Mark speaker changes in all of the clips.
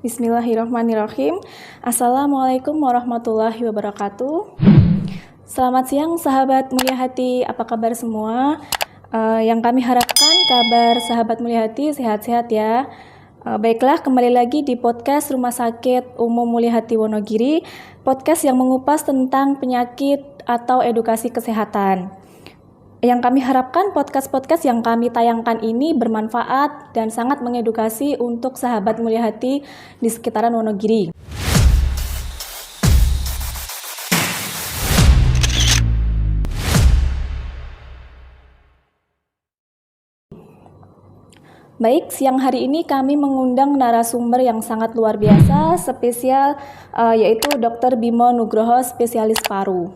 Speaker 1: Bismillahirrahmanirrahim. Assalamualaikum warahmatullahi wabarakatuh. Selamat siang sahabat Mulia Hati, apa kabar semua? Yang kami harapkan kabar sahabat Mulia Hati sehat-sehat ya. Baiklah, kembali lagi di podcast Rumah Sakit Umum Mulia Hati Wonogiri, podcast yang mengupas tentang penyakit atau edukasi kesehatan. Yang kami harapkan podcast-podcast yang kami tayangkan ini bermanfaat dan sangat mengedukasi untuk sahabat Mulia Hati di sekitaran Wonogiri. Baik, siang hari ini kami mengundang narasumber yang sangat luar biasa, spesial, yaitu Dr. Bimo Nugroho, spesialis paru.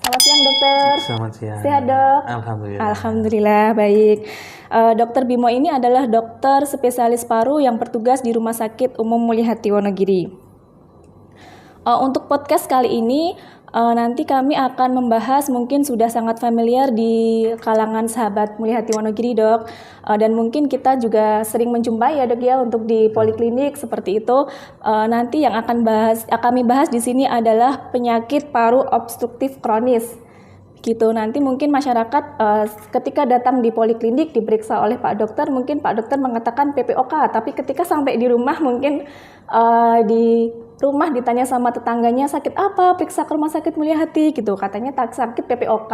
Speaker 1: Selamat siang dokter.
Speaker 2: Selamat siang.
Speaker 1: Sehat dok?
Speaker 2: Alhamdulillah.
Speaker 1: Alhamdulillah baik. Dokter Bimo ini adalah dokter spesialis paru yang bertugas di Rumah Sakit Umum Mulia Hati Wonogiri. Untuk podcast kali ini nanti kami akan membahas, mungkin sudah sangat familiar di kalangan sahabat Mulia Hati Wonogiri dok, dan mungkin kita juga sering menjumpai ya dok ya untuk di poliklinik seperti itu. Nanti yang akan kami bahas di sini adalah penyakit paru obstruktif kronis. Gitu, nanti mungkin masyarakat ketika datang di poliklinik diperiksa oleh Pak Dokter, mungkin Pak Dokter mengatakan PPOK, tapi ketika sampai di rumah mungkin di rumah ditanya sama tetangganya sakit apa, periksa ke Rumah Sakit Mulia Hati gitu, katanya sakit PPOK.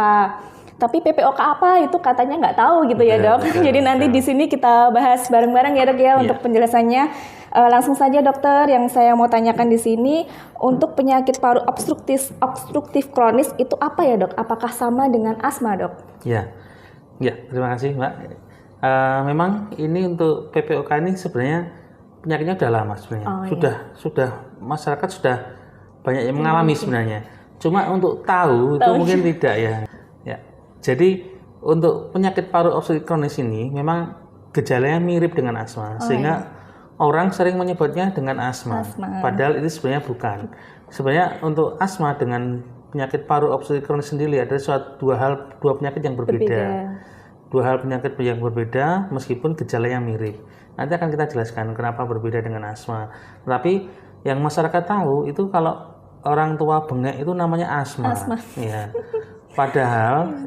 Speaker 1: Tapi PPOK apa itu katanya nggak tahu gitu ya dok. Jadi nanti di sini kita bahas bareng-bareng ya dok ya untuk penjelasannya. Langsung saja dokter, yang saya mau tanyakan di sini, untuk penyakit paru obstruktif kronis itu apa ya dok? Apakah sama dengan asma dok?
Speaker 2: Ya, terima kasih Mbak. Memang ini untuk PPOK ini sebenarnya penyakitnya sudah lama sebenarnya. Sudah masyarakat sudah banyak yang mengalami sebenarnya. Cuma untuk tahu itu mungkin tidak ya. Jadi untuk penyakit paru obstruktif kronis ini memang gejalanya mirip dengan asma, sehingga orang sering menyebutnya dengan asma. Padahal itu sebenarnya bukan. Sebenarnya untuk asma dengan penyakit paru obstruktif kronis sendiri ada dua penyakit yang berbeda. Dua hal penyakit yang berbeda meskipun gejalanya mirip. Nanti akan kita jelaskan kenapa berbeda dengan asma. Tapi yang masyarakat tahu itu kalau orang tua bengek itu namanya asma. Ya. Padahal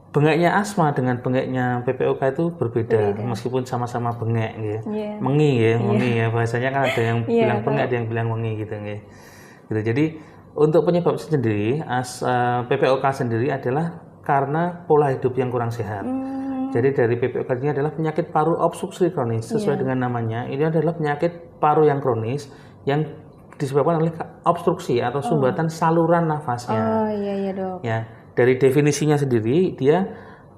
Speaker 2: bengeknya asma dengan bengeknya PPOK itu berbeda. Meskipun sama-sama bengek ya. Mengi ya bahasanya kan ada yang bilang bengek, ada yang bilang mengi gitu ya. Gitu. Jadi untuk penyebab sendiri PPOK sendiri adalah karena pola hidup yang kurang sehat. Jadi dari PPOK ini adalah penyakit paru obstruktif kronis, sesuai dengan namanya. Ini adalah penyakit paru yang kronis yang disebabkan oleh obstruksi atau sumbatan saluran nafasnya.
Speaker 1: Dok.
Speaker 2: Ya, dari definisinya sendiri dia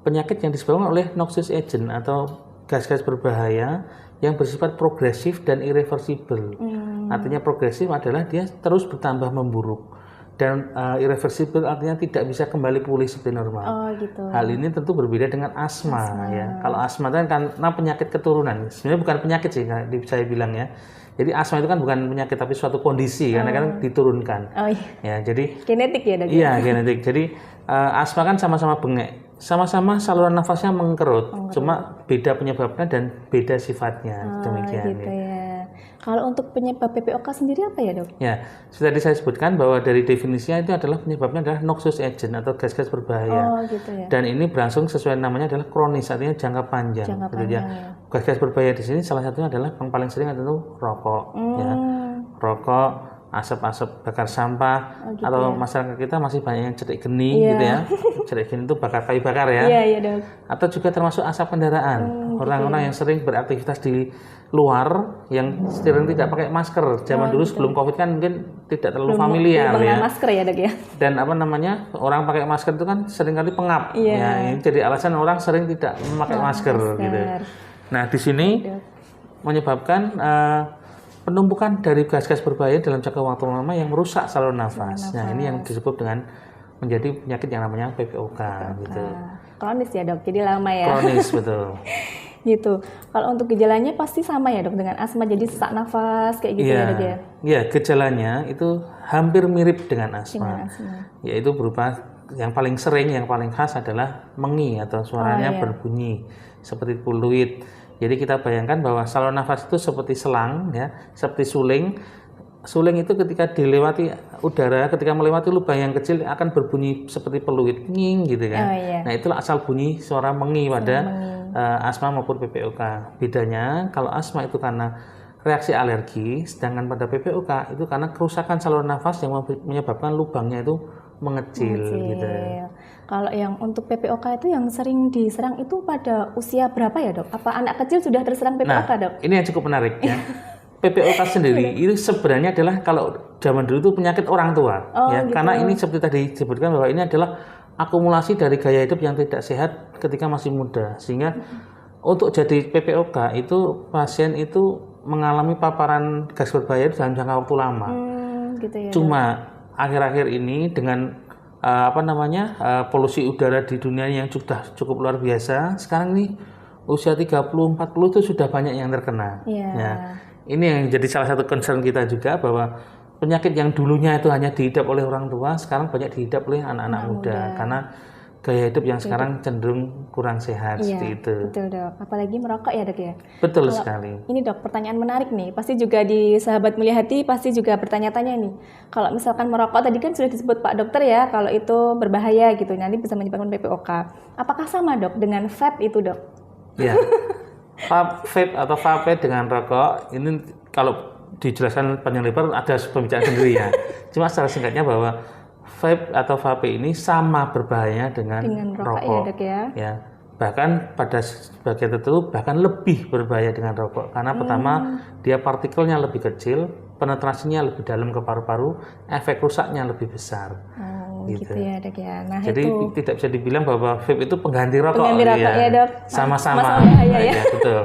Speaker 2: penyakit yang disebabkan oleh noxious agent atau gas-gas berbahaya yang bersifat progresif dan irreversible. Artinya progresif adalah dia terus bertambah memburuk. Dan irreversible artinya tidak bisa kembali pulih seperti normal.
Speaker 1: Gitu.
Speaker 2: Hal ini tentu berbeda dengan asma. Ya. Kalau asma itu kan karena penyakit keturunan. Sebenarnya bukan penyakit sih, saya bilang ya. Jadi asma itu kan bukan penyakit tapi suatu kondisi karena kan diturunkan. Ya, jadi
Speaker 1: genetik ya dok.
Speaker 2: Iya, genetik. Jadi asma kan sama-sama bengek, sama-sama saluran nafasnya mengkerut. Cuma beda penyebabnya dan beda sifatnya. Demikian.
Speaker 1: Gitu ya. Kalau untuk penyebab PPOK sendiri apa ya dok?
Speaker 2: Ya, seperti tadi saya sebutkan bahwa dari definisinya itu adalah penyebabnya adalah noxious agent atau gas-gas berbahaya.
Speaker 1: Gitu ya.
Speaker 2: Dan ini berlangsung sesuai namanya adalah kronis, artinya jangka panjang. Gas-gas berbahaya di sini salah satunya adalah yang paling sering adalah rokok, rokok, asap-asap bakar sampah, atau masyarakat kita masih banyak yang cerik geni gitu ya. Cerik geni itu bakar kayu bakar ya.
Speaker 1: Iya dok.
Speaker 2: Atau juga termasuk asap kendaraan. Orang-orang yang sering beraktivitas di luar yang sering tidak pakai masker. Zaman dulu sebelum Covid kan mungkin tidak terlalu familiar ya.
Speaker 1: Masker ya dok ya.
Speaker 2: Dan orang pakai masker itu kan seringkali pengap. Ya, ini jadi alasan orang sering tidak memakai masker gitu. Nah, di sini menyebabkan penumpukan dari gas-gas berbahaya dalam jangka waktu lama yang merusak saluran nafas. Nah, ini yang disebut dengan menjadi penyakit yang namanya PPOK gitu.
Speaker 1: Kronis ya dok, jadi lama ya.
Speaker 2: Kronis betul.
Speaker 1: Gitu. Kalau untuk gejalanya pasti sama ya dok dengan asma, jadi sesak nafas kayak gitu ya dok ya?
Speaker 2: Iya, gejalanya itu hampir mirip dengan asma. Yaitu berupa yang paling sering, yang paling khas adalah mengi atau suaranya berbunyi seperti fluid. Jadi kita bayangkan bahwa saluran nafas itu seperti selang, ya, seperti suling. Suling itu ketika dilewati udara, ketika melewati lubang yang kecil akan berbunyi seperti peluit, nging gitu kan. Nah itulah asal bunyi suara mengi pada asma maupun PPOK. Bedanya kalau asma itu karena reaksi alergi, sedangkan pada PPOK itu karena kerusakan saluran nafas yang menyebabkan lubangnya itu mengecil. Gitu.
Speaker 1: Kalau yang untuk PPOK itu yang sering diserang itu pada usia berapa ya dok? Apa anak kecil sudah terserang PPOK dok?
Speaker 2: Ini yang cukup menarik ya. PPOK sendiri itu sebenarnya adalah kalau zaman dulu itu penyakit orang tua, ya. Gitu. Karena ini seperti tadi disebutkan bahwa ini adalah akumulasi dari gaya hidup yang tidak sehat ketika masih muda, sehingga untuk jadi PPOK itu pasien itu mengalami paparan gas berbahaya dalam jangka waktu lama.
Speaker 1: Gitu ya,
Speaker 2: cuma akhir-akhir ini dengan polusi udara di dunia yang sudah cukup luar biasa, sekarang nih usia 30-40 itu sudah banyak yang terkena. Ya. Ini yang jadi salah satu concern kita juga, bahwa penyakit yang dulunya itu hanya dihidap oleh orang tua, sekarang banyak dihidap oleh anak-anak muda. Karena gaya hidup yang sekarang cenderung kurang sehat, seperti itu.
Speaker 1: Betul dok, apalagi merokok ya dok ya?
Speaker 2: Betul sekali.
Speaker 1: Ini dok, pertanyaan menarik nih, pasti juga di Sahabat Mulia Hati pasti juga bertanya-tanya nih. Kalau misalkan merokok, tadi kan sudah disebut Pak Dokter ya, kalau itu berbahaya gitu, nanti bisa menyebabkan PPOK. Apakah sama dok dengan vape itu dok?
Speaker 2: Ya. Vape atau vape dengan rokok ini kalau dijelaskan panjang lebar ada pembicaraan sendiri ya. Cuma secara singkatnya bahwa vape atau vape ini sama berbahayanya dengan rokok. Ya. Bahkan pada sebagian tertentu bahkan lebih berbahaya dengan rokok, karena pertama dia partikelnya lebih kecil, penetrasinya lebih dalam ke paru-paru, efek rusaknya lebih besar.
Speaker 1: Gitu ya dok ya. Nah,
Speaker 2: jadi
Speaker 1: itu
Speaker 2: tidak bisa dibilang bahwa vape itu pengganti rokok.
Speaker 1: Pengganti rokok ya dok.
Speaker 2: Sama-sama
Speaker 1: bahaya ya.
Speaker 2: Betul.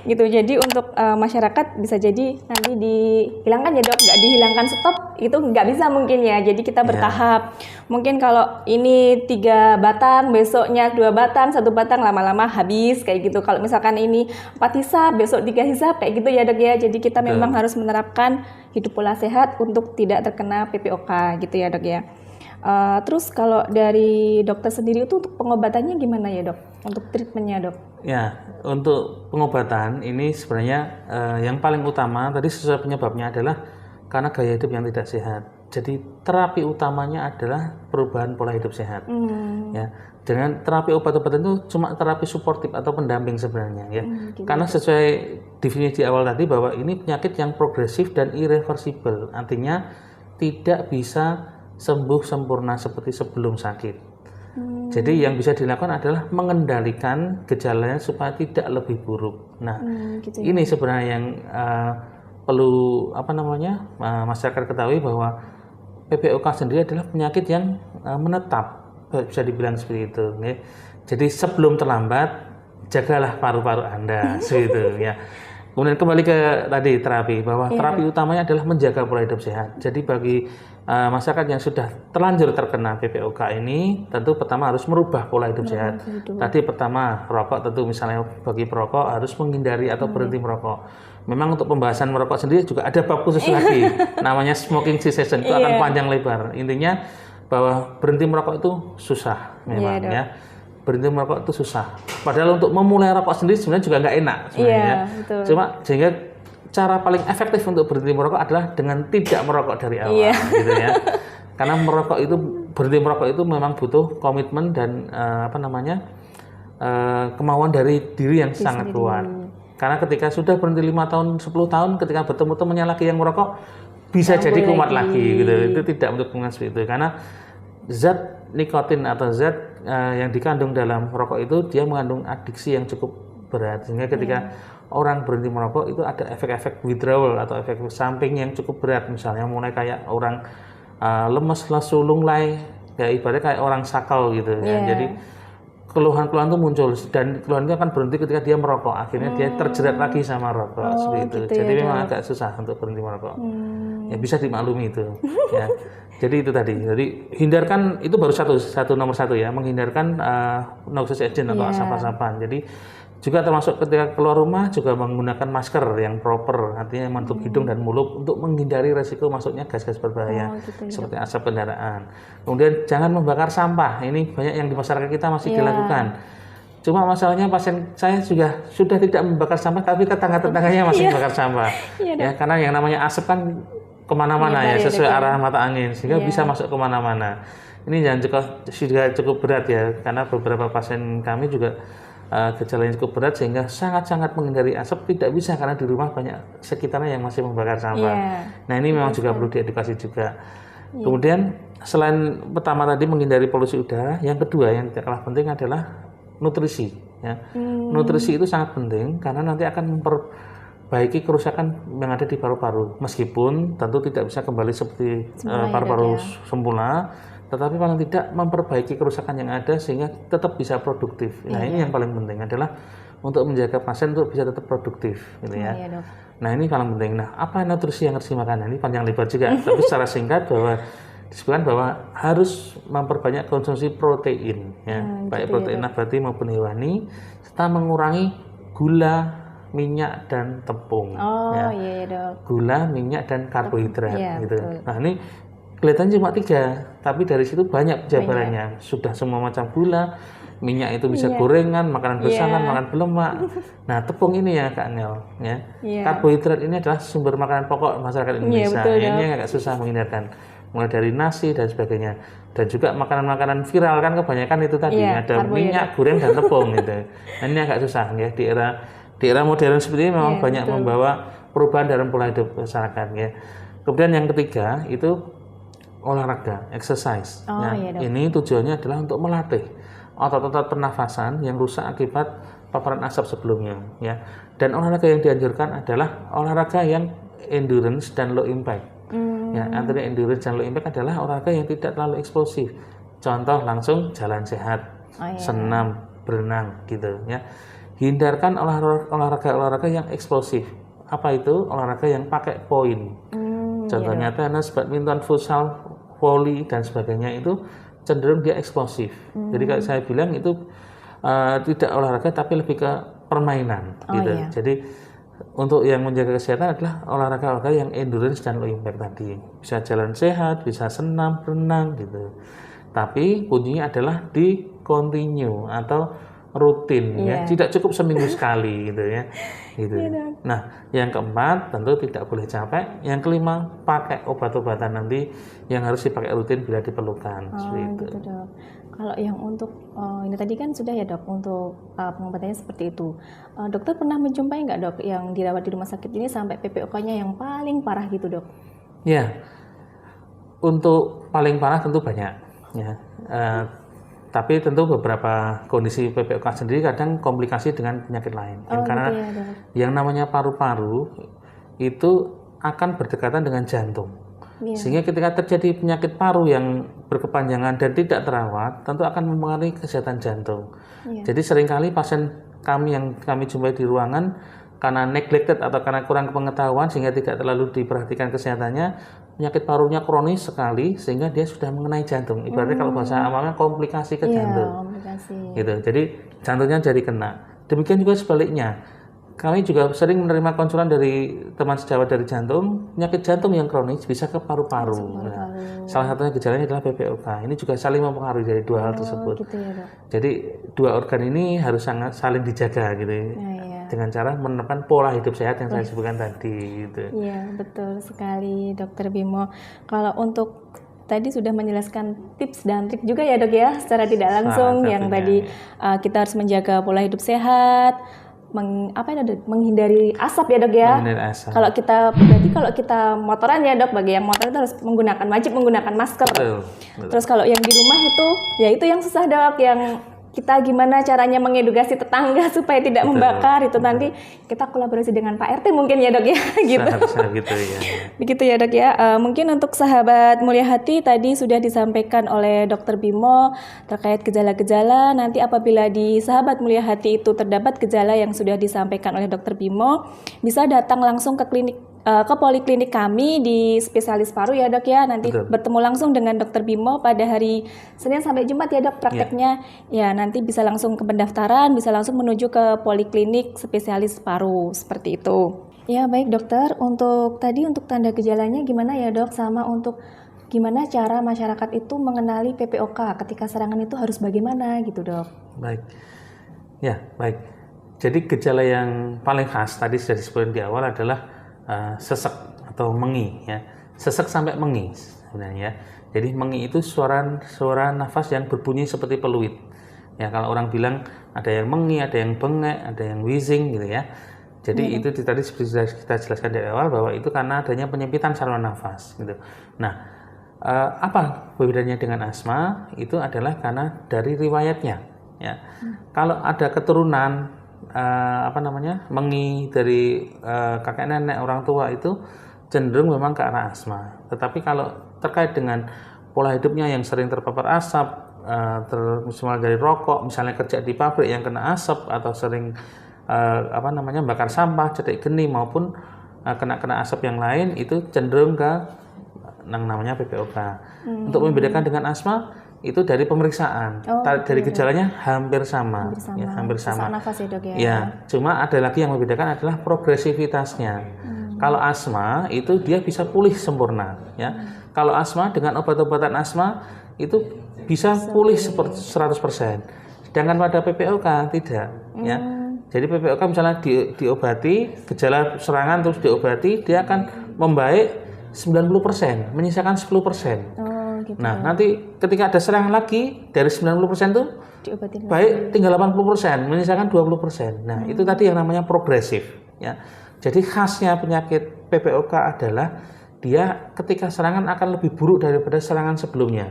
Speaker 1: Gitu. Jadi untuk masyarakat bisa jadi nanti dihilangkan ya dok. Nggak dihilangkan stop itu nggak bisa mungkin ya. Jadi kita bertahap. Mungkin kalau ini 3 batang, besoknya 2 batang, 1 batang, lama-lama habis kayak gitu. Kalau misalkan ini 4 hisap, besok 3 hisap kayak gitu ya dok ya. Jadi kita memang harus menerapkan hidup pola sehat untuk tidak terkena PPOK gitu ya dok ya. Terus kalau dari dokter sendiri itu untuk pengobatannya gimana ya dok? Untuk treatmentnya dok?
Speaker 2: Ya, untuk pengobatan ini sebenarnya yang paling utama tadi sesuai penyebabnya adalah karena gaya hidup yang tidak sehat. Jadi terapi utamanya adalah perubahan pola hidup sehat. Ya, dengan terapi obat-obatan itu cuma terapi suportif atau pendamping sebenarnya ya. Karena sesuai definisi awal tadi bahwa ini penyakit yang progresif dan irreversible, artinya tidak bisa sembuh sempurna seperti sebelum sakit. Jadi yang bisa dilakukan adalah mengendalikan gejalanya supaya tidak lebih buruk. Nah, ini sebenarnya yang perlu masyarakat ketahui, bahwa PPOK sendiri adalah penyakit yang menetap, bisa dibilang seperti itu. Ya. Jadi sebelum terlambat, jagalah paru-paru Anda, seperti ya. Kemudian kembali ke tadi terapi, bahwa terapi utamanya adalah menjaga pola hidup sehat. Jadi bagi masyarakat yang sudah terlanjur terkena PPOK ini, tentu pertama harus merubah pola hidup sehat. Tadi pertama rokok, tentu misalnya bagi perokok harus menghindari atau berhenti merokok. Memang untuk pembahasan merokok sendiri juga ada bab khusus lagi, namanya smoking cessation, itu akan panjang lebar. Intinya bahwa berhenti merokok itu susah memang ya. Berhenti merokok itu susah. Padahal untuk memulai rokok sendiri sebenarnya juga nggak enak sebenarnya. Cuma sehingga cara paling efektif untuk berhenti merokok adalah dengan tidak merokok dari awal, gitu ya. Karena berhenti merokok itu memang butuh komitmen dan kemauan dari diri yang sangat kuat. Karena ketika sudah berhenti 5 tahun, 10 tahun, ketika bertemu temannya lagi yang merokok, bisa jadi kumat lagi, gitu. Itu tidak untuk seperti itu. Karena zat nikotin atau zat yang dikandung dalam rokok itu dia mengandung adiksi yang cukup berat, sehingga ketika orang berhenti merokok itu ada efek-efek withdrawal atau efek samping yang cukup berat, misalnya mulai kayak orang lemes, lesu, lunglai, ya ibaratnya kayak orang sakau gitu ya. Jadi keluhan-keluhan itu muncul, dan keluhan itu akan berhenti ketika dia merokok, akhirnya dia terjerat lagi sama rokok, seperti itu. Gitu jadi memang agak susah untuk berhenti merokok. Ya bisa dimaklumi itu ya. Jadi itu tadi, jadi hindarkan, itu baru nomor satu ya, menghindarkan noxious agent atau asap-asapan. Jadi juga termasuk ketika keluar rumah juga menggunakan masker yang proper, artinya menutup hidung dan mulut untuk menghindari resiko masuknya gas-gas berbahaya seperti asap kendaraan. Kemudian jangan membakar sampah, ini banyak yang di masyarakat kita masih dilakukan. Cuma masalahnya pasien saya juga sudah tidak membakar sampah, tapi tetangga-tetangganya masih membakar sampah. Ya, karena yang namanya asap kan kemana-mana ya, sesuai arah mata angin, sehingga bisa masuk kemana-mana. Ini sudah cukup berat ya, karena beberapa pasien kami juga gejalanya cukup berat, sehingga sangat-sangat menghindari asap tidak bisa, karena di rumah banyak sekitarnya yang masih membakar sampah. Nah, ini memang juga perlu diedukasi juga. Kemudian selain pertama tadi menghindari polusi udara, yang kedua yang tidak kalah penting adalah nutrisi. Ya. Nutrisi itu sangat penting karena nanti akan memperbaiki kerusakan yang ada di paru-paru. Meskipun tentu tidak bisa kembali seperti paru-paru semula, tetapi paling tidak memperbaiki kerusakan yang ada sehingga tetap bisa produktif. Nah, ini yang paling penting adalah untuk menjaga pasien untuk bisa tetap produktif, gitu ya. Nah, ini paling penting. Nah, apa nutrisi yang harus dimakan? Ini panjang lebar juga, tapi secara singkat disebutkan bahwa harus memperbanyak konsumsi protein, ya, baik protein nabati maupun hewani, serta mengurangi gula, minyak dan tepung. Gula, minyak dan karbohidrat, gitu. Nah, ini kelihatan cuma 3, tapi dari situ banyak jabarannya. Sudah semua macam gula, minyak itu bisa gorengan, makanan bersama, makanan berlemak. Nah, tepung ini ya Kak Nel, ya. Karbohidrat ini adalah sumber makanan pokok masyarakat Indonesia. Ini agak susah menghindarkan. Mulai dari nasi dan sebagainya, dan juga makanan-makanan viral kan kebanyakan itu tadi ada minyak, goreng dan tepung gitu. Nah, ini agak susah ya di era modern seperti ini memang banyak membawa perubahan dalam pola hidup masyarakat ya. Kemudian yang ketiga itu olahraga, exercise. Ini tujuannya adalah untuk melatih otot-otot pernafasan yang rusak akibat paparan asap sebelumnya ya. Dan olahraga yang dianjurkan adalah olahraga yang endurance dan low impact. Ya, antara endurance dan low impact adalah olahraga yang tidak terlalu eksplosif. Contoh langsung jalan sehat, senam, berenang gitu ya. Hindarkan olahraga yang eksplosif. Apa itu? Olahraga yang pakai poin. Contohnya tenis, badminton, futsal, voli dan sebagainya itu cenderung dia eksplosif. Jadi kalau saya bilang itu tidak olahraga tapi lebih ke permainan gitu. Jadi untuk yang menjaga kesehatan adalah olahraga yang endurance dan low impact tadi. Bisa jalan sehat, bisa senam, berenang gitu. Tapi kuncinya adalah di continue atau rutin ya. Tidak cukup seminggu sekali gitu ya. Gitu. Nah, yang keempat tentu tidak boleh capek. Yang kelima pakai obat-obatan nanti yang harus dipakai rutin bila diperlukan.
Speaker 1: Gitu Dok. Kalau yang untuk ini tadi kan sudah ya Dok untuk pengobatannya seperti itu. Dokter pernah menjumpai nggak Dok yang dirawat di rumah sakit ini sampai PPOK-nya yang paling parah gitu Dok?
Speaker 2: Ya, untuk paling parah tentu banyak ya. Tapi tentu beberapa kondisi PPOK sendiri kadang komplikasi dengan penyakit lain. Karena yang namanya paru-paru itu akan berdekatan dengan jantung. Sehingga ketika terjadi penyakit paru yang berkepanjangan dan tidak terawat, tentu akan mempengaruhi kesehatan jantung. Jadi seringkali pasien kami yang kami jumpai di ruangan karena neglected atau karena kurang pengetahuan sehingga tidak terlalu diperhatikan kesehatannya, penyakit parunya kronis sekali sehingga dia sudah mengenai jantung. Ibaratnya kalau bahasa awamnya komplikasi ke jantung. Gitu. Jadi jantungnya jadi kena. Demikian juga sebaliknya. Kami juga sering menerima konsulan dari teman sejawat dari jantung, penyakit jantung yang kronis bisa ke paru-paru. Nah, salah satunya gejalanya adalah PPOK. Ini juga saling mempengaruhi dari dua hal tersebut.
Speaker 1: Gitu ya, Dok.
Speaker 2: Jadi dua organ ini harus sangat saling dijaga gitu. Dengan cara menerapkan pola hidup sehat yang saya sebutkan tadi. Gitu.
Speaker 1: Iya, betul sekali Dokter Bimo. Kalau untuk tadi sudah menjelaskan tips dan trik juga ya Dok ya, secara tidak langsung yang tadi kita harus menjaga pola hidup sehat, menghindari asap ya Dok ya. Kalau kita motoran ya Dok, bagi yang motor itu harus wajib menggunakan masker. Betul. Terus kalau yang di rumah itu, ya itu yang susah Dok, yang kita gimana caranya mengedukasi tetangga supaya tidak membakar itu nanti kita kolaborasi dengan Pak RT mungkin ya Dok ya gitu.
Speaker 2: Gitu ya.
Speaker 1: Begitu ya Dok ya. Mungkin untuk sahabat Mulia Hati tadi sudah disampaikan oleh Dokter Bimo terkait gejala-gejala. Nanti apabila di sahabat Mulia Hati itu terdapat gejala yang sudah disampaikan oleh Dokter Bimo, bisa datang langsung ke poliklinik kami di spesialis paru ya Dok ya. Nanti bertemu langsung dengan Dokter Bimo pada hari Senin sampai Jumat ya Dok prakteknya. Ya nanti bisa langsung ke pendaftaran, bisa langsung menuju ke poliklinik spesialis paru seperti itu. Ya baik Dokter, untuk tanda gejalanya gimana ya Dok, sama untuk gimana cara masyarakat itu mengenali PPOK ketika serangan itu harus bagaimana gitu Dok?
Speaker 2: Baik. Ya, baik. Jadi gejala yang paling khas tadi sudah disebutkan di awal adalah sesek atau mengi ya. Sesek sampai mengi sebenarnya. Jadi mengi itu suara nafas yang berbunyi seperti peluit. Ya, kalau orang bilang ada yang mengi, ada yang bengek, ada yang wheezing gitu ya. Jadi itu tadi seperti sudah kita jelaskan dari awal bahwa itu karena adanya penyempitan saluran nafas gitu. Nah, apa bedanya dengan asma? Itu adalah karena dari riwayatnya ya. Kalau ada keturunan mengi dari kakek nenek orang tua itu cenderung memang ke arah asma. Tetapi kalau terkait dengan pola hidupnya yang sering terpapar asap, misalnya dari rokok, misalnya kerja di pabrik yang kena asap atau sering bakar sampah, cetek geni maupun kena asap yang lain, itu cenderung ke yang namanya PPOK. Untuk membedakan dengan asma itu dari pemeriksaan, dari gejalanya hampir sama. Ya, hampir sama.
Speaker 1: Sesak nafas ya dok ya.
Speaker 2: Ya, cuma ada lagi yang membedakan adalah progresivitasnya. Kalau asma itu dia bisa pulih sempurna. Ya, kalau asma dengan obat-obatan asma itu bisa pulih 100%. Sedangkan pada PPOK tidak. Ya, jadi PPOK misalnya diobati gejala serangan terus diobati, dia akan membaik 90%, menyisakan 10%.
Speaker 1: Gitu.
Speaker 2: Nah, nanti ketika ada serangan lagi dari 90% itu
Speaker 1: diobatin
Speaker 2: baik tinggal 80%, menyisakan 20%. Nah, itu tadi yang namanya progresif ya. Jadi khasnya penyakit PPOK adalah dia ketika serangan akan lebih buruk daripada serangan sebelumnya.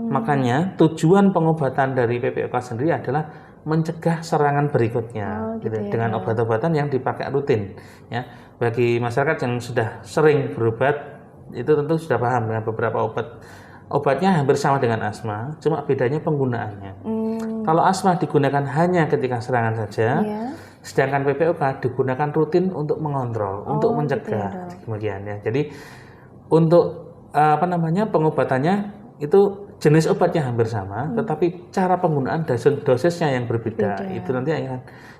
Speaker 2: Makanya tujuan pengobatan dari PPOK sendiri adalah mencegah serangan berikutnya gitu, ya, dengan obat-obatan yang dipakai rutin ya. Bagi masyarakat yang sudah sering berobat itu tentu sudah paham dengan beberapa obatnya hampir sama dengan asma, cuma bedanya penggunaannya. Kalau asma digunakan hanya ketika serangan saja, sedangkan PPOK digunakan rutin untuk mengontrol, untuk mencegah kemudian ya. Jadi untuk pengobatannya itu jenis obatnya hampir sama, tetapi cara penggunaan dosisnya yang berbeda. Itu nanti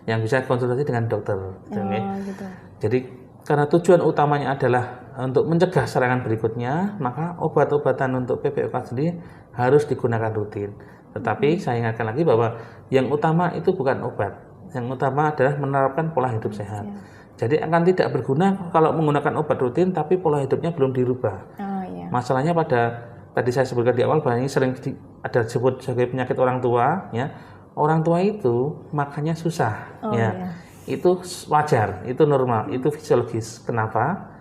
Speaker 2: yang bisa konsultasi dengan dokter.
Speaker 1: Gitu.
Speaker 2: Jadi karena tujuan utamanya adalah untuk mencegah serangan berikutnya, maka obat-obatan untuk PPOK sendiri harus digunakan rutin. Tetapi saya ingatkan lagi bahwa yang utama itu bukan obat. Yang utama adalah menerapkan pola hidup sehat. Jadi akan tidak berguna kalau menggunakan obat rutin tapi pola hidupnya belum dirubah. Masalahnya tadi saya sebutkan di awal bahwa ini sering ada disebut sebagai penyakit orang tua ya. Orang tua itu makannya susah Itu wajar, itu normal, itu fisiologis. Kenapa?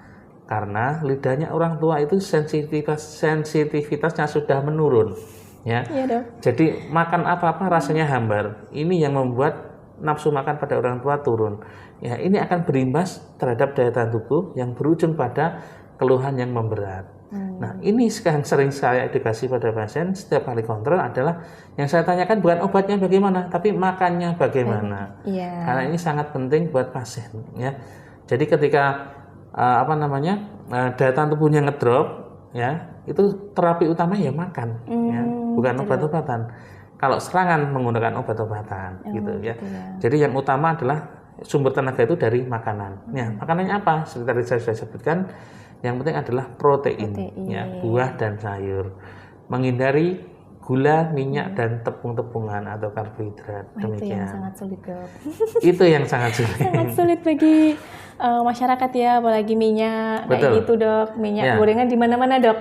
Speaker 2: Karena lidahnya orang tua itu sensitivitasnya sudah menurun ya. Jadi makan apa-apa rasanya hambar. Ini yang membuat nafsu makan pada orang tua turun. Ya, ini akan berimbas terhadap daya tahan tubuh yang berujung pada keluhan yang memberat. Nah, ini sekarang sering saya edukasi pada pasien setiap kali kontrol adalah yang saya tanyakan bukan obatnya bagaimana, tapi makannya bagaimana. Karena ini sangat penting buat pasien ya. Jadi ketika daya tahan tubuhnya ngedrop ya, itu terapi utama ya makan ya, bukan obat-obatan. Kalau serangan menggunakan obat-obatan gitu ya. Jadi yang utama adalah sumber tenaga itu dari makanan. Ya, makanannya apa? Seperti tadi saya sudah sebutkan, yang penting adalah protein. Ya, buah dan sayur. Menghindari gula, minyak dan tepung-tepungan atau karbohidrat.
Speaker 1: Itu yang sangat sulit, dok.
Speaker 2: Itu yang sangat sulit.
Speaker 1: Sangat sulit bagi masyarakat ya, apalagi minyak kayak gitu, dok. Minyak gorengan di mana-mana, dok.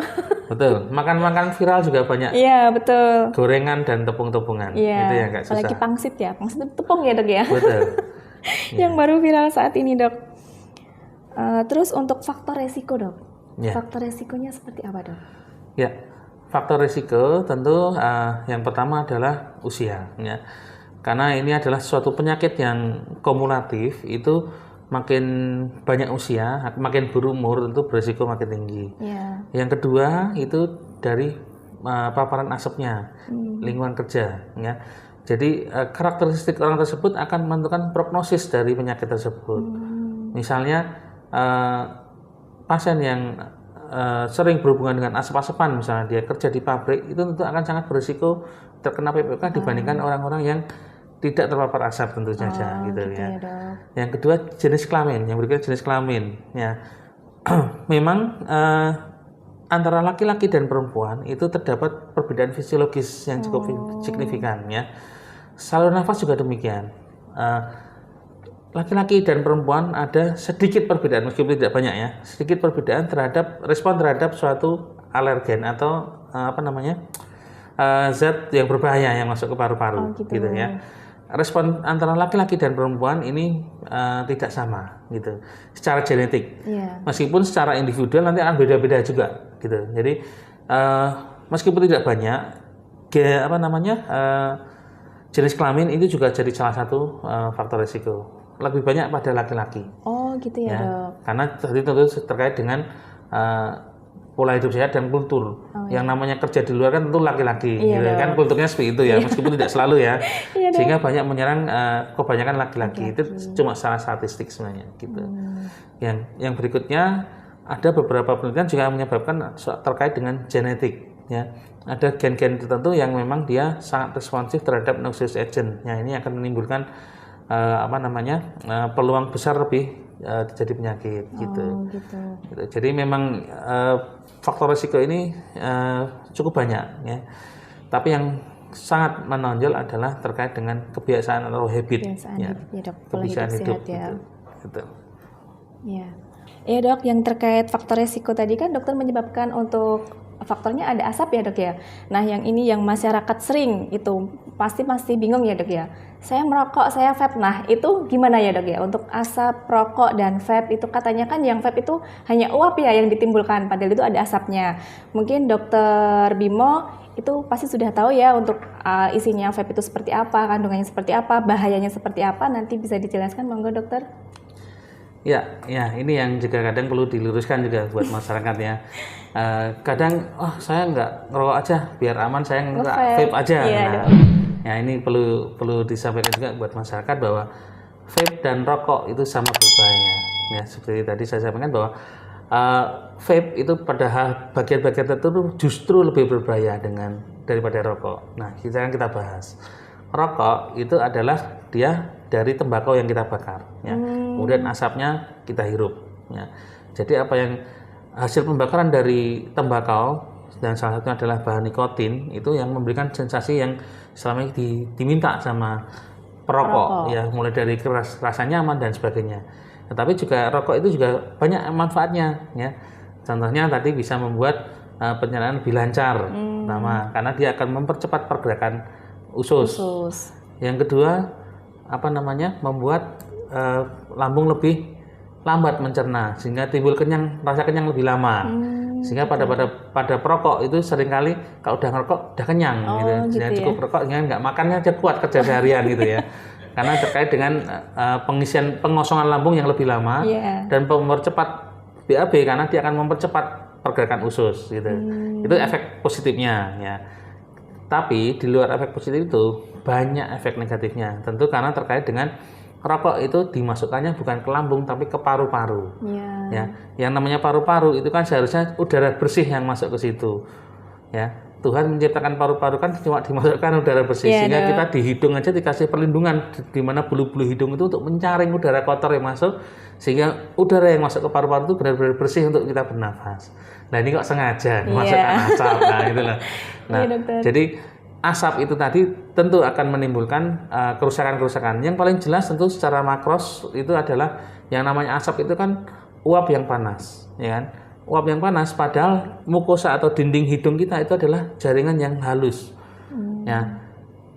Speaker 2: Betul. Makan viral juga banyak.
Speaker 1: Iya, betul.
Speaker 2: Gorengan dan tepung-tepungan. Itu yang agak susah.
Speaker 1: Apalagi pangsit ya. Pangsit itu tepung ya, dok ya.
Speaker 2: Betul.
Speaker 1: Yang baru viral saat ini, dok. Terus untuk faktor resiko, dok. Faktor resikonya seperti apa, dok?
Speaker 2: Ya, faktor resiko tentu yang pertama adalah usia. Ya. Karena ini adalah suatu penyakit yang kumulatif, itu makin banyak usia, makin berumur tentu berisiko makin tinggi. Yang kedua itu dari paparan asapnya, lingkungan kerja. Ya. Jadi karakteristik orang tersebut akan menentukan prognosis dari penyakit tersebut. Misalnya pasien yang sering berhubungan dengan asap-asapan, misalnya dia kerja di pabrik, itu tentu akan sangat berisiko terkena PPOK dibandingkan orang-orang yang tidak terpapar asap tentu saja gitu ya. Yang kedua jenis kelamin, yang berikutnya jenis kelamin ya. Memang antara laki-laki dan perempuan itu terdapat perbedaan fisiologis yang cukup signifikan ya. Saluran nafas juga demikian. laki-laki dan perempuan ada sedikit perbedaan, meskipun tidak banyak ya, sedikit perbedaan terhadap respon terhadap suatu alergen atau zat yang berbahaya yang masuk ke paru-paru, gitu ya. Respon antara laki-laki dan perempuan ini tidak sama, gitu, secara genetik. Meskipun secara individual nanti akan beda-beda juga, gitu. Jadi meskipun tidak banyak, jenis kelamin itu juga jadi salah satu faktor risiko. Lebih banyak pada laki-laki.
Speaker 1: Oh gitu ya, Dok.
Speaker 2: Karena tadi tentu terkait dengan pola hidup sehat dan kultur. Yang namanya kerja di luar kan tentu laki-laki, gitu kan, kulturnya seperti itu ya, meskipun tidak selalu ya. Sehingga banyak menyerang kebanyakan laki-laki. Itu cuma salah statistik sebenarnya, gitu. Yang berikutnya ada beberapa penelitian juga menyebabkan terkait dengan genetik, ya. Ada gen-gen tertentu yang memang dia sangat responsif terhadap noxious agent. Ya, ini akan menimbulkan peluang besar lebih terjadi penyakit, gitu. Jadi memang faktor risiko ini cukup banyak, ya. Tapi yang sangat menonjol adalah terkait dengan kebiasaan atau habit, kebiasaan hidup, gitu.
Speaker 1: Ya dok, yang terkait faktor risiko tadi kan dokter menyebabkan untuk faktornya ada asap ya dok ya. Nah yang ini yang masyarakat sering itu pasti bingung ya dok ya. Saya merokok, saya vape. Nah itu gimana ya dok ya untuk asap, rokok dan vape itu katanya kan yang vape itu hanya uap ya yang ditimbulkan, padahal itu ada asapnya. Mungkin dokter Bimo itu pasti sudah tahu ya untuk isinya vape itu seperti apa, kandungannya seperti apa, bahayanya seperti apa. Nanti bisa dijelaskan monggo dokter.
Speaker 2: Ya, ini yang juga kadang perlu diluruskan juga buat masyarakat ya. Kadang, saya nggak ngerokok aja, biar aman saya nggak vape aja. Ya ini perlu disampaikan juga buat masyarakat bahwa vape dan rokok itu sama berbahaya. Ya seperti tadi saya sampaikan bahwa vape itu pada bagian-bagian tertentu justru lebih berbahaya daripada rokok. Nah, kita bahas. Rokok itu adalah dia dari tembakau yang kita bakar, ya. Kemudian asapnya kita hirup, ya. Jadi apa yang hasil pembakaran dari tembakau dan salah satunya adalah bahan nikotin itu yang memberikan sensasi yang selama ini diminta sama perokok, ya, mulai dari rasa nyaman dan sebagainya. Tetapi juga rokok itu juga banyak manfaatnya, ya. Contohnya tadi bisa membuat pencernaan lebih lancar, pertama karena dia akan mempercepat pergerakan usus. Yang kedua, membuat lambung lebih lambat mencerna sehingga timbul rasa kenyang lebih lama. Sehingga pada perokok itu seringkali kalau udah ngerokok udah kenyang, gitu. Jangan cukup rokok, nggak makannya aja kuat kerja seharian gitu ya. Karena terkait dengan pengosongan lambung yang lebih lama dan mempercepat BAB karena dia akan mempercepat pergerakan usus, gitu. Itu efek positifnya, ya. Tapi di luar efek positif itu banyak efek negatifnya. Tentu karena terkait dengan rokok itu dimasukkannya bukan ke lambung tapi ke paru-paru. Ya, yang namanya paru-paru itu kan seharusnya udara bersih yang masuk ke situ. Ya, Tuhan menciptakan paru-paru kan cuma dimasukkan udara bersih, sehingga kita di hidung aja dikasih perlindungan di mana bulu-bulu hidung itu untuk menyaring udara kotor yang masuk, sehingga udara yang masuk ke paru-paru itu benar-benar bersih untuk kita bernafas. Nah ini kok sengaja dimasukkan asap, nah itu lah. Nah, jadi asap itu tadi tentu akan menimbulkan kerusakan-kerusakan. Yang paling jelas tentu secara makros itu adalah yang namanya asap itu kan uap yang panas, ya kan? Uap yang panas, padahal mukosa atau dinding hidung kita itu adalah jaringan yang halus. Ya,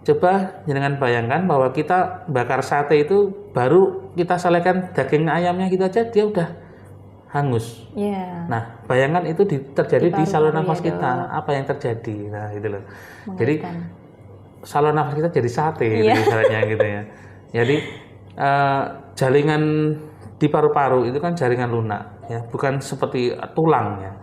Speaker 2: coba jangan bayangkan bahwa kita bakar sate itu baru kita selesaikan daging ayamnya gitu aja dia udah hangus. Nah, bayangkan itu terjadi di saluran nafas kita. Apa yang terjadi? Nah, itu loh. Jadi saluran nafas kita jadi sate, misalnya gitu ya. Jadi jaringan di paru-paru itu kan jaringan lunak, ya, bukan seperti tulang, ya.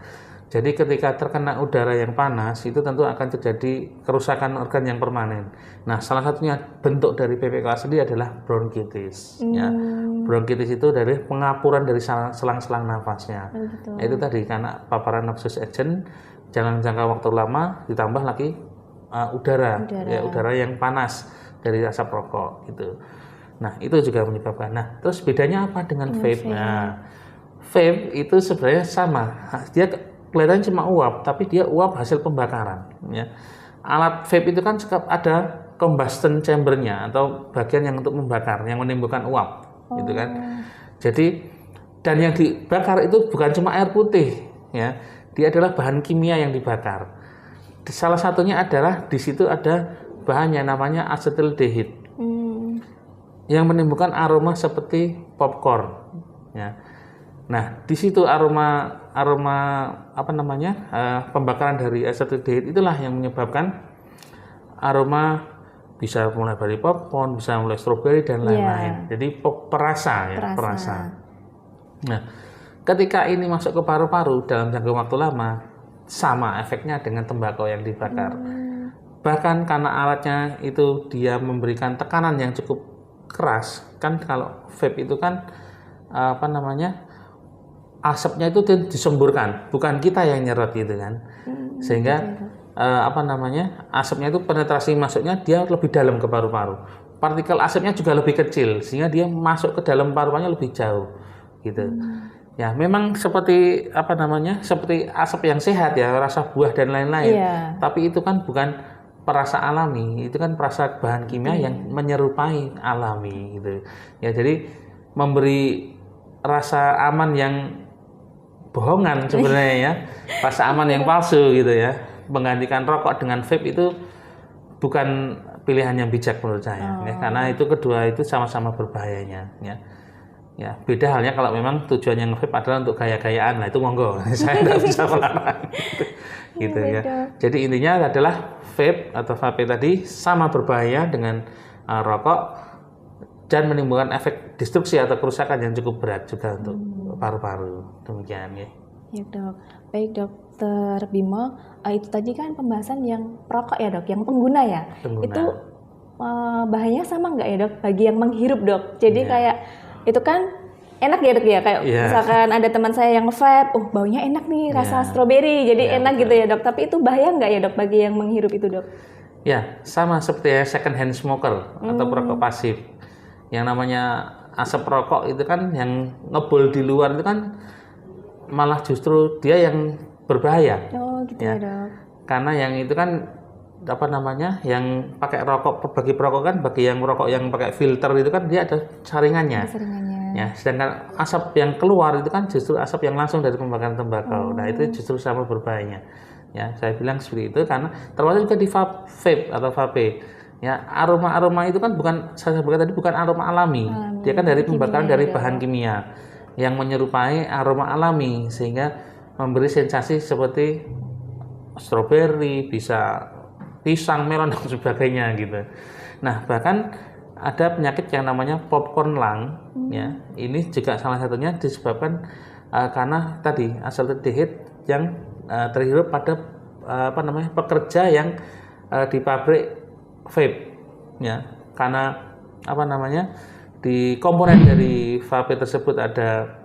Speaker 2: Jadi ketika terkena udara yang panas itu tentu akan terjadi kerusakan organ yang permanen. Nah, salah satunya bentuk dari PPOK sendiri adalah bronkitis. Ya. Bronkitis itu dari pengapuran dari selang-selang nafasnya. Itu tadi karena paparan noxious agent dalam jangka waktu lama ditambah lagi udara yang panas dari asap rokok gitu. Nah, itu juga menyebabkan. Nah, terus bedanya apa dengan vape? Nah, vape itu sebenarnya sama. Dia kelihatannya cuma uap, tapi dia uap hasil pembakaran. Ya. Alat vape itu kan ada combustion chambernya atau bagian yang untuk membakar, yang menimbulkan uap, gitu kan. Jadi dan yang dibakar itu bukan cuma air putih, ya, dia adalah bahan kimia yang dibakar. Salah satunya adalah di situ ada bahan yang namanya asetildehid, yang menimbulkan aroma seperti popcorn, ya. Nah, di situ aroma pembakaran dari asetildehid itulah yang menyebabkan aroma bisa mulai dari popcorn, bisa mulai stroberi dan lain-lain. Jadi perasa. Nah, ketika ini masuk ke paru-paru dalam jangka waktu lama, sama efeknya dengan tembakau yang dibakar. Bahkan karena alatnya itu dia memberikan tekanan yang cukup keras, kan kalau vape itu kan asapnya itu disemburkan, bukan kita yang nyerot gitu kan. Sehingga asapnya itu penetrasi masuknya dia lebih dalam ke paru-paru. Partikel asapnya juga lebih kecil sehingga dia masuk ke dalam paru-parunya lebih jauh gitu. Ya, memang seperti seperti asap yang sehat ya, rasa buah dan lain-lain. Tapi itu kan bukan perasa alami, itu kan perasa bahan kimia yang menyerupai alami gitu. Ya, jadi memberi rasa aman yang bohongan sebenarnya ya, rasa aman yang palsu gitu ya. Menggantikan rokok dengan vape itu bukan pilihan yang bijak menurut saya, ya, karena itu kedua itu sama-sama berbahayanya, ya. Ya, beda halnya kalau memang tujuannya nge-vape adalah untuk gaya-gayaan, lah itu monggo, saya tidak bisa melarang, gitu ya. Jadi intinya adalah vape atau vape tadi sama berbahaya dengan rokok dan menimbulkan efek destruksi atau kerusakan yang cukup berat juga untuk paru-paru, demikian ya.
Speaker 1: Ya dok, baik Dokter Bimo, itu tadi kan pembahasan yang perokok ya dok, yang pengguna ya, itu bahayanya sama nggak ya dok bagi yang menghirup dok? Jadi kayak itu kan enak ya dok ya, kayak misalkan ada teman saya yang nge-vape, baunya enak nih, rasa stroberi, jadi enak gitu ya dok. Tapi itu bahaya nggak ya dok bagi yang menghirup itu dok?
Speaker 2: Ya, sama seperti second hand smoker atau perokok pasif. Yang namanya asap rokok itu kan yang ngebul di luar itu kan malah justru dia yang berbahaya.
Speaker 1: Oh gitu ya dok.
Speaker 2: Karena yang itu kan yang pakai rokok, bagi perokok kan, bagi yang merokok yang pakai filter itu kan dia ada saringannya. Ya, sedangkan asap yang keluar itu kan justru asap yang langsung dari pembakaran tembakau. Nah, itu justru sama berbahayanya. Ya, saya bilang seperti itu karena termasuk juga di vape atau vape. Ya, aroma itu kan bukan, saya sebutkan tadi, bukan aroma alami. Dia kan dari pembakaran dari bahan kimia yang menyerupai aroma alami sehingga memberi sensasi seperti stroberi, bisa pisang, melon dan sebagainya gitu. Nah, bahkan ada penyakit yang namanya popcorn lung, ya. Ini juga salah satunya disebabkan karena tadi asetildehid yang terhirup pada pekerja yang di pabrik vape, ya. Karena di komponen dari vape tersebut ada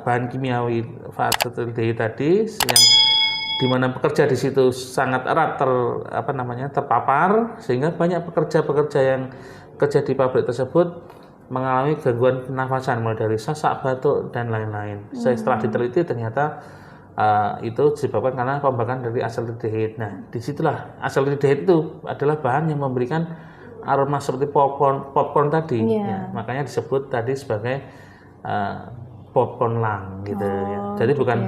Speaker 2: bahan kimiawi asetildehid tadi yang di mana pekerja di situ sangat erat terpapar sehingga banyak pekerja yang kerja di pabrik tersebut mengalami gangguan pernafasan mulai dari sesak, batuk dan lain-lain. Setelah diteliti ternyata itu disebabkan karena pembakaran dari asetildehid. Nah, disitulah asetildehid itu adalah bahan yang memberikan aroma seperti popcorn tadi. Ya, makanya disebut tadi sebagai popcorn lung gitu ya. Jadi bukan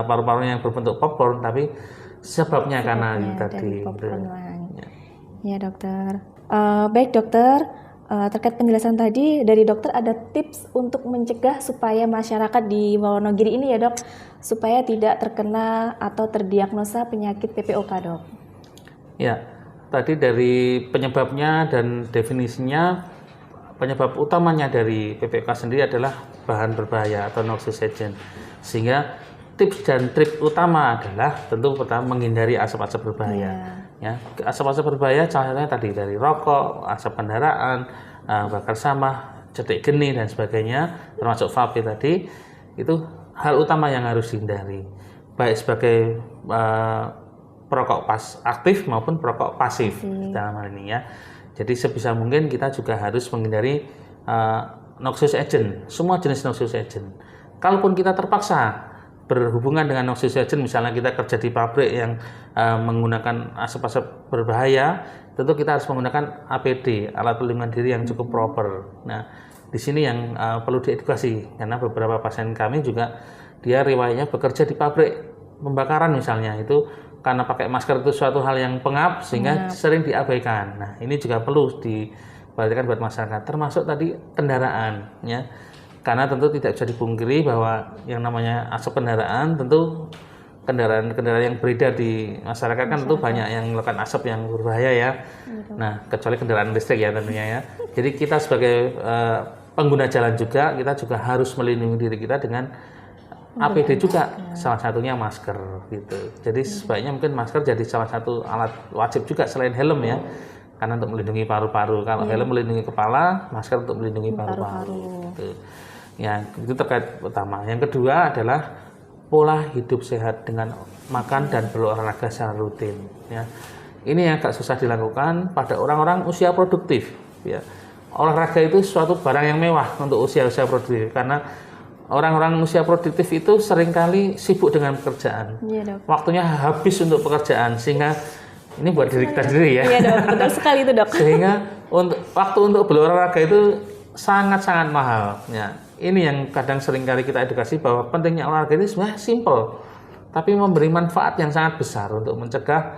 Speaker 2: paru-paru yang berbentuk popcorn, tapi sebabnya karena itu tadi.
Speaker 1: Ya dokter. Baik dokter, terkait penjelasan tadi dari dokter ada tips untuk mencegah supaya masyarakat di Wonogiri ini ya dok, supaya tidak terkena atau terdiagnosa penyakit PPOK dok.
Speaker 2: Ya, tadi dari penyebabnya dan definisinya, penyebab utamanya dari PPOK sendiri adalah bahan berbahaya atau noxious agent. Sehingga tips dan trik utama adalah tentu pertama menghindari asap-asap berbahaya. Ya, asap-asap berbahaya salah satunya tadi dari rokok, asap kendaraan, bakar sampah, cetek geni dan sebagainya, termasuk vape tadi, itu hal utama yang harus dihindari. Baik sebagai perokok aktif maupun perokok pasif dalam hal ini ya. Jadi sebisa mungkin kita juga harus menghindari noxious agent, semua jenis noxious agent. Kalaupun kita terpaksa berhubungan dengan oksigen, misalnya kita kerja di pabrik yang menggunakan asap-asap berbahaya, tentu kita harus menggunakan APD, alat pelindung diri yang cukup proper. Nah, di sini yang perlu diedukasi, karena beberapa pasien kami juga dia riwayatnya bekerja di pabrik pembakaran misalnya, itu karena pakai masker itu suatu hal yang pengap sehingga sering diabaikan. Nah, ini juga perlu diperhatikan buat masyarakat, termasuk tadi kendaraan ya. Karena tentu tidak bisa dipungkiri bahwa yang namanya asap kendaraan, tentu kendaraan-kendaraan yang beredar di masyarakat kan tentu banyak yang melakukan asap yang berbahaya ya. Nah, kecuali kendaraan listrik ya tentunya ya. Jadi kita sebagai pengguna jalan juga, kita juga harus melindungi diri kita dengan APD juga, salah satunya masker gitu. Jadi sebaiknya mungkin masker jadi salah satu alat wajib juga selain helm ya. Karena untuk melindungi paru-paru. Kalau helm melindungi kepala, masker untuk melindungi paru-paru. Gitu. Ya, itu terkait utama. Yang kedua adalah pola hidup sehat dengan makan dan berolahraga secara rutin. Ya, ini yang agak susah dilakukan pada orang-orang usia produktif. Ya, olahraga itu suatu barang yang mewah untuk usia-usia produktif karena orang-orang usia produktif itu seringkali sibuk dengan pekerjaan. Iya, waktunya habis untuk pekerjaan sehingga ini buat diri kita sendiri ya.
Speaker 1: Iya dok, betul sekali itu dok.
Speaker 2: Sehingga waktu untuk berolahraga itu sangat-sangat mahal. Ya, ini yang kadang seringkali kita edukasi bahwa pentingnya olahraga itu sebenarnya simple, tapi memberi manfaat yang sangat besar untuk mencegah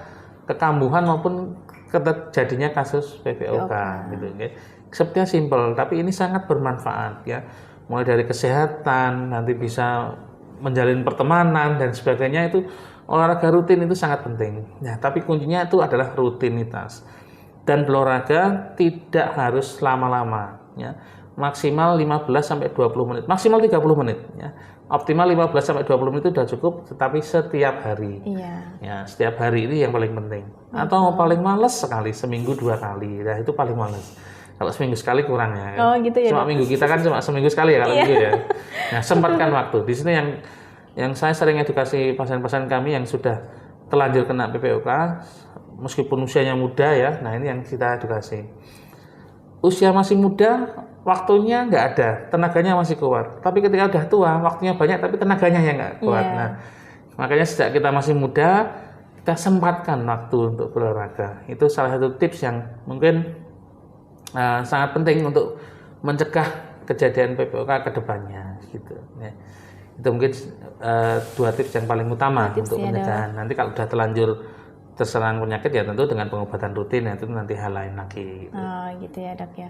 Speaker 2: kekambuhan maupun terjadinya kasus PPOK. Gitu, okay. Sepertinya simple, tapi ini sangat bermanfaat ya. Mulai dari kesehatan, nanti bisa menjalin pertemanan dan sebagainya, itu olahraga rutin itu sangat penting. Nah, tapi kuncinya itu adalah rutinitas. Dan berolahraga tidak harus lama-lama ya. Maksimal 15 sampai 20 menit, maksimal 30 menit ya. Optimal 15 sampai 20 menit itu sudah cukup, tetapi setiap hari. Iya. Ya, setiap hari ini yang paling penting. Atau paling males sekali seminggu 2 kali. Nah, itu paling males. Kalau seminggu sekali kurang ya.
Speaker 1: Oh, gitu ya.
Speaker 2: Cuma minggu kita kan cuma seminggu sekali ya kalau minggu ya. Nah, sempatkan waktu. Di sini yang saya sering edukasi pasien-pasien kami yang sudah terlanjur kena PPOK, meskipun usianya muda ya. Nah, ini yang kita edukasi. Usia masih muda, waktunya nggak ada, tenaganya masih kuat. Tapi ketika udah tua, waktunya banyak, tapi tenaganya yang nggak kuat. Nah, makanya sejak kita masih muda, kita sempatkan waktu untuk berolahraga. Itu salah satu tips yang mungkin sangat penting untuk mencegah kejadian PPOK ke depannya. Gitu. Ya. Itu mungkin 2 tips yang paling utama untuk pencegahan. Nanti kalau udah terlanjur terserang penyakit ya tentu dengan pengobatan rutin ya, itu nanti hal lain lagi. Gitu.
Speaker 1: Oh gitu ya dok ya.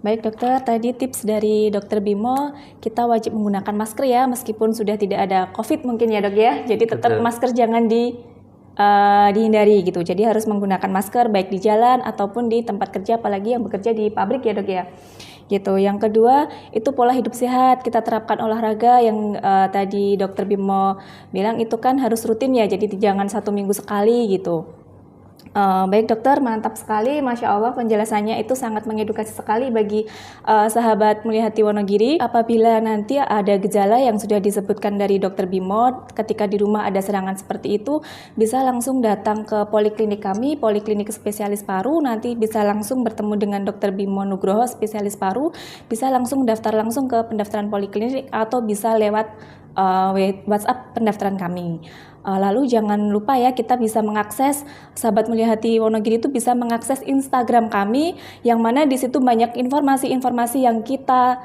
Speaker 1: Baik dokter, tadi tips dari dokter Bimo, kita wajib menggunakan masker ya meskipun sudah tidak ada COVID mungkin ya dok ya. Jadi tetap masker jangan dihindari gitu. Jadi harus menggunakan masker baik di jalan ataupun di tempat kerja, apalagi yang bekerja di pabrik ya dok ya. Gitu. Yang kedua itu pola hidup sehat, kita terapkan olahraga yang tadi dokter Bimo bilang itu kan harus rutin ya, jadi jangan 1 minggu sekali gitu. Baik dokter, mantap sekali, Masya Allah penjelasannya itu sangat mengedukasi sekali bagi sahabat Mulyahati Wonogiri. Apabila nanti ada gejala yang sudah disebutkan dari dokter Bimo, ketika di rumah ada serangan seperti itu, bisa langsung datang ke poliklinik kami, poliklinik spesialis paru, nanti bisa langsung bertemu dengan dokter Bimo Nugroho, spesialis paru, bisa langsung daftar langsung ke pendaftaran poliklinik atau bisa lewat WhatsApp pendaftaran kami. Lalu jangan lupa ya, kita bisa mengakses, sahabat Mulyahati Wonogiri itu bisa mengakses Instagram kami, yang mana di situ banyak informasi-informasi yang kita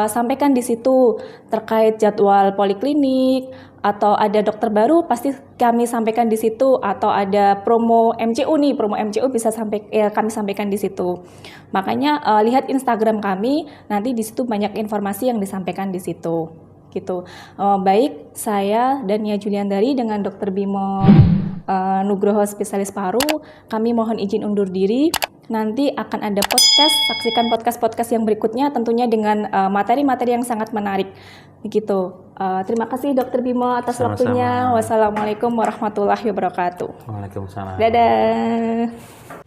Speaker 1: sampaikan di situ terkait jadwal poliklinik, atau ada dokter baru pasti kami sampaikan di situ, atau ada promo MCU nih, promo MCU bisa kami sampaikan di situ. Makanya lihat Instagram kami, nanti di situ banyak informasi yang disampaikan di situ. Gitu. Baik, saya Dania Juliandari dengan Dr. Bimo Nugroho, spesialis paru, kami mohon izin undur diri. Nanti akan ada podcast, saksikan podcast-podcast yang berikutnya tentunya dengan materi-materi yang sangat menarik. Begitu. Terima kasih Dr. Bimo atas waktunya. Wassalamualaikum warahmatullahi wabarakatuh.
Speaker 2: Waalaikumsalam.
Speaker 1: Dadah.